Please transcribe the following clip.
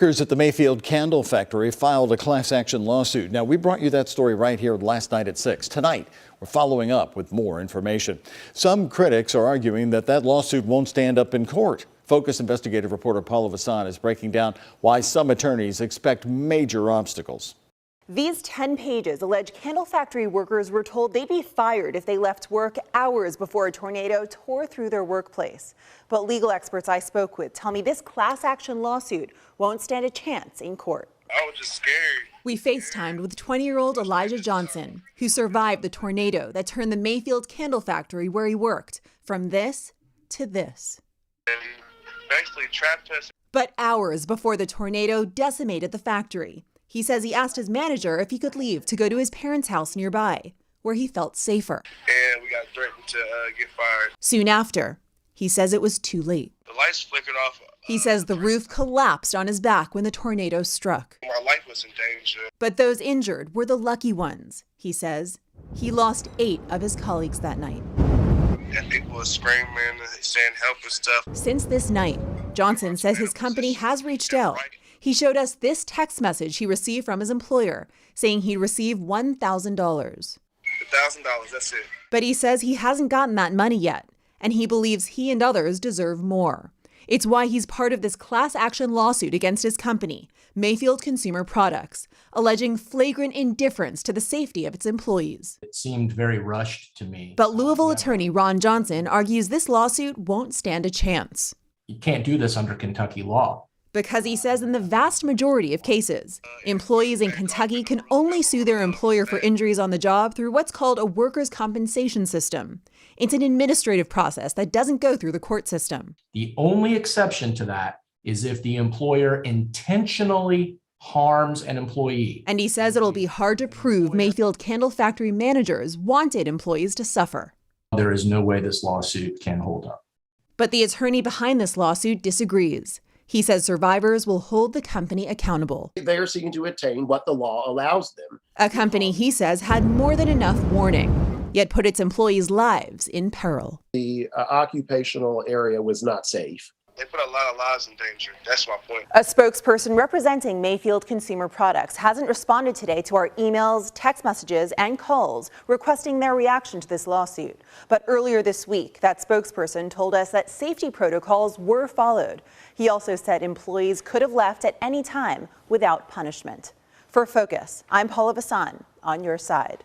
Workers at the Mayfield candle factory filed a class action lawsuit. Now, we brought you that story right here last night at 6. Tonight, we're following up with more information. Some critics are arguing that lawsuit won't stand up in court. Focus investigative reporter Paula Vassan is breaking down why some attorneys expect major obstacles. These 10 pages allege candle factory workers were told they'd be fired if they left work hours before a tornado tore through their workplace. But legal experts I spoke with tell me this class action lawsuit won't stand a chance in court. I was just scared. We FaceTimed with 20-year-old Elijah Johnson, who survived the tornado that turned the Mayfield candle factory where he worked from this to this. And basically trapped us. But hours before the tornado decimated the factory, he says he asked his manager if he could leave to go to his parents' house nearby, where he felt safer. And we got threatened to get fired. Soon after, he says it was too late. The lights flickered off. He says the roof collapsed on his back when the tornado struck. My life was in danger. But those injured were the lucky ones, he says. He lost 8 of his colleagues that night. And people were screaming, saying help and stuff. Since this night, Johnson says his company has reached out. He showed us this text message he received from his employer, saying he'd receive $1,000. $1,000, that's it. But he says he hasn't gotten that money yet, and he believes he and others deserve more. It's why he's part of this class action lawsuit against his company, Mayfield Consumer Products, alleging flagrant indifference to the safety of its employees. It seemed very rushed to me. But Louisville attorney Ron Johnson argues this lawsuit won't stand a chance. You can't do this under Kentucky law. Because he says in the vast majority of cases, employees in Kentucky can only sue their employer for injuries on the job through what's called a workers' compensation system. It's an administrative process that doesn't go through the court system. The only exception to that is if the employer intentionally harms an employee. And he says it'll be hard to prove Mayfield candle factory managers wanted employees to suffer. There is no way this lawsuit can hold up. But the attorney behind this lawsuit disagrees. He says survivors will hold the company accountable. They are seeking to attain what the law allows them. A company he says had more than enough warning, yet put its employees' lives in peril. The occupational area was not safe. They put a lot of lives in danger. That's my point. A spokesperson representing Mayfield Consumer Products hasn't responded today to our emails, text messages, and calls requesting their reaction to this lawsuit. But earlier this week, that spokesperson told us that safety protocols were followed. He also said employees could have left at any time without punishment. For Focus, I'm Paula Vassan, on your side.